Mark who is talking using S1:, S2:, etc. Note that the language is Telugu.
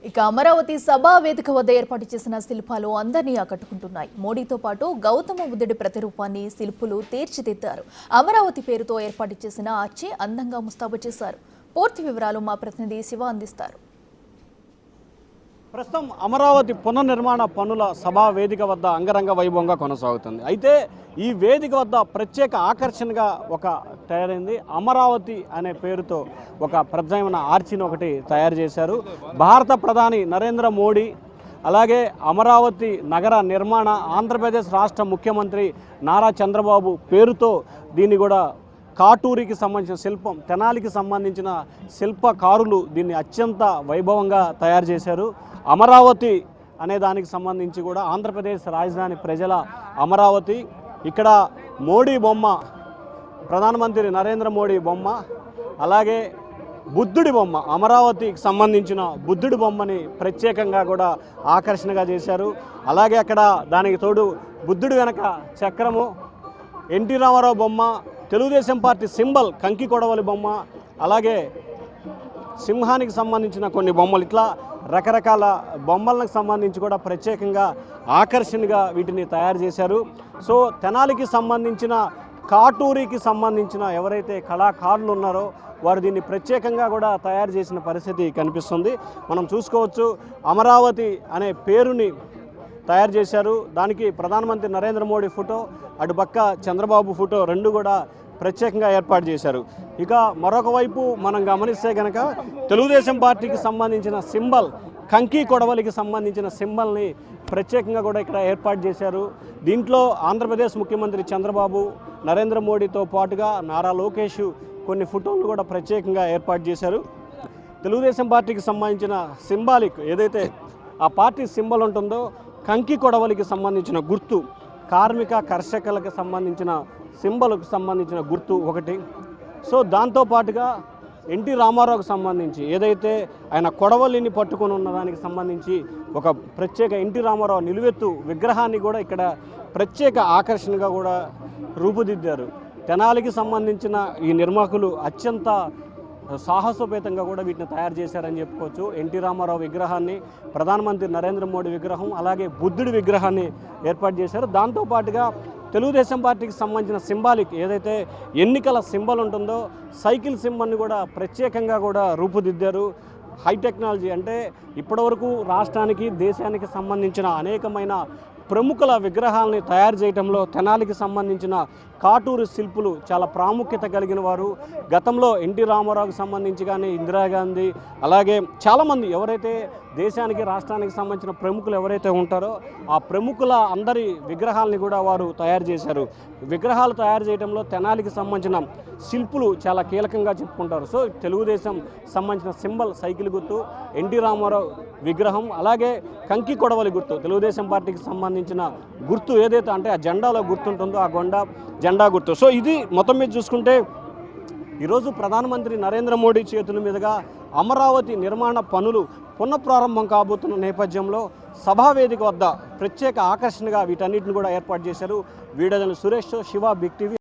S1: ఇక అమరావతి సభా వేదిక వద్ద ఏర్పాటు చేసిన శిల్పాలు అందరినీ ఆకట్టుకుంటున్నాయి. మోడీతో పాటు గౌతమ బుద్ధుడి ప్రతిరూపాన్ని శిల్పులు తీర్చిదిద్దారు. అమరావతి పేరుతో ఏర్పాటు చేసిన ఆర్చి అందంగా ముస్తాబు చేశారు. పూర్తి వివరాలు మా ప్రతినిధి శివ అందిస్తారు.
S2: ప్రస్తుతం అమరావతి పునర్నిర్మాణ పనుల సభా వేదిక వద్ద అంగరంగ వైభవంగా కొనసాగుతుంది. అయితే ఈ వేదిక వద్ద ప్రత్యేక ఆకర్షణగా ఒక తయారైంది. అమరావతి అనే పేరుతో ఒక ప్రధానమైన ఆర్చిని ఒకటి తయారు చేశారు. భారత ప్రధాని నరేంద్ర మోడీ అలాగే అమరావతి నగర నిర్మాణ ఆంధ్రప్రదేశ్ రాష్ట్ర ముఖ్యమంత్రి నారా చంద్రబాబు పేరుతో దీన్ని కూడా కాటూరికి సంబంధించిన శిల్పం, తెనాలికి సంబంధించిన శిల్పకారులు దీన్ని అత్యంత వైభవంగా తయారు చేశారు. అమరావతి అనే దానికి సంబంధించి కూడా ఆంధ్రప్రదేశ్ రాజధాని ప్రజల అమరావతి, ఇక్కడ మోడీ బొమ్మ, ప్రధానమంత్రి నరేంద్ర మోడీ బొమ్మ, అలాగే బుద్ధుడి బొమ్మ, అమరావతికి సంబంధించిన బుద్ధుడి బొమ్మని ప్రత్యేకంగా కూడా ఆకర్షణగా చేశారు. అలాగే అక్కడ దానికి తోడు బుద్ధుడి వెనక చక్రము, ఎన్టీ రామారావు బొమ్మ, తెలుగుదేశం పార్టీ సింబల్ కంకి కొడవలి బొమ్మ, అలాగే సింహానికి సంబంధించిన కొన్ని బొమ్మలు, ఇట్లా రకరకాల బొమ్మలకు సంబంధించి కూడా ప్రత్యేకంగా ఆకర్షణగా వీటిని తయారు చేశారు. సో తెనాలికి సంబంధించిన, కాటూరికి సంబంధించిన ఎవరైతే కళాకారులు ఉన్నారో వారు దీన్ని ప్రత్యేకంగా కూడా తయారు చేసిన పరిస్థితి కనిపిస్తుంది. మనం చూసుకోవచ్చు, అమరావతి అనే పేరుని తయారు చేశారు. దానికి ప్రధానమంత్రి నరేంద్ర మోడీ ఫోటో, అటుపక్క చంద్రబాబు ఫోటో రెండు కూడా ప్రత్యేకంగా ఏర్పాటు చేశారు. ఇక మరొక వైపు మనం గమనిస్తే కనుక తెలుగుదేశం పార్టీకి సంబంధించిన సింబల్, కంకి కొడవలికి సంబంధించిన సింబల్ని ప్రత్యేకంగా కూడా ఇక్కడ ఏర్పాటు చేశారు. దీంట్లో ఆంధ్రప్రదేశ్ ముఖ్యమంత్రి చంద్రబాబు, నరేంద్ర మోడీతో పాటుగా నారా లోకేష్ కొన్ని ఫోటోలు కూడా ప్రత్యేకంగా ఏర్పాటు చేశారు. తెలుగుదేశం పార్టీకి సంబంధించిన సింబాలిక్ ఏదైతే ఆ పార్టీ సింబల్ ఉంటుందో, కంకి కొడవలికి సంబంధించిన గుర్తు, కార్మిక కర్షకులకు సంబంధించిన సింబల్కు సంబంధించిన గుర్తు ఒకటి. సో దాంతోపాటుగా ఎన్టీ రామారావుకు సంబంధించి ఏదైతే ఆయన కొడవలిని పట్టుకొని ఉన్నదానికి సంబంధించి ఒక ప్రత్యేక ఎన్టీ రామారావు నిలువెత్తు విగ్రహాన్ని కూడా ఇక్కడ ప్రత్యేక ఆకర్షణగా కూడా రూపుదిద్దారు. తెనాలికి సంబంధించిన ఈ నిర్మాకులు అత్యంత సాహసోపేతంగా కూడా వీటిని తయారు చేశారని చెప్పుకోవచ్చు. ఎన్టీ రామారావు విగ్రహాన్ని, ప్రధానమంత్రి నరేంద్ర మోడీ విగ్రహం, అలాగే బుద్ధుడి విగ్రహాన్ని ఏర్పాటు చేశారు. దాంతోపాటుగా తెలుగుదేశం పార్టీకి సంబంధించిన సింబాలిక్ ఏదైతే ఎన్నికల సింబల్ ఉంటుందో, సైకిల్ సింబల్ని కూడా ప్రత్యేకంగా కూడా రూపుదిద్దారు. హై టెక్నాలజీ అంటే ఇప్పటివరకు రాష్ట్రానికి, దేశానికి సంబంధించిన అనేకమైన ప్రముఖుల విగ్రహాలని తయారు చేయడంలో తెనాలికి సంబంధించిన కాటూరు శిల్పులు చాలా ప్రాముఖ్యత కలిగిన వారు. గతంలో ఎన్టీ రామారావుకి సంబంధించి కానీ, ఇందిరాగాంధీ, అలాగే చాలామంది ఎవరైతే దేశానికి, రాష్ట్రానికి సంబంధించిన ప్రముఖులు ఎవరైతే ఉంటారో ఆ ప్రముఖుల అందరి విగ్రహాలని కూడా వారు తయారు చేశారు. విగ్రహాలు తయారు చేయడంలో తెనాలికి సంబంధించిన శిల్పులు చాలా కీలకంగా చెప్పుకుంటారు. సో తెలుగుదేశం సంబంధించిన సింబల్ సైకిల్ గుర్తు, ఎన్టీ రామారావు విగ్రహం, అలాగే కంకి కొడవలి గుర్తు, తెలుగుదేశం పార్టీకి సంబంధించిన గుర్తు ఏదైతే అంటే ఆ జెండాలో గుర్తుంటుందో ఆ జెండా గుర్తు. సో ఇది మొత్తం మీద చూసుకుంటే ఈరోజు ప్రధానమంత్రి నరేంద్ర మోడీ చేతుల మీదుగా అమరావతి నిర్మాణ పనులు పునఃప్రారంభం కాబోతున్న నేపథ్యంలో సభావేదిక వద్ద ప్రత్యేక ఆకర్షణగా వీటన్నిటిని కూడా ఏర్పాటు చేశారు. Video journalist Suresh, Shiva, Big TV.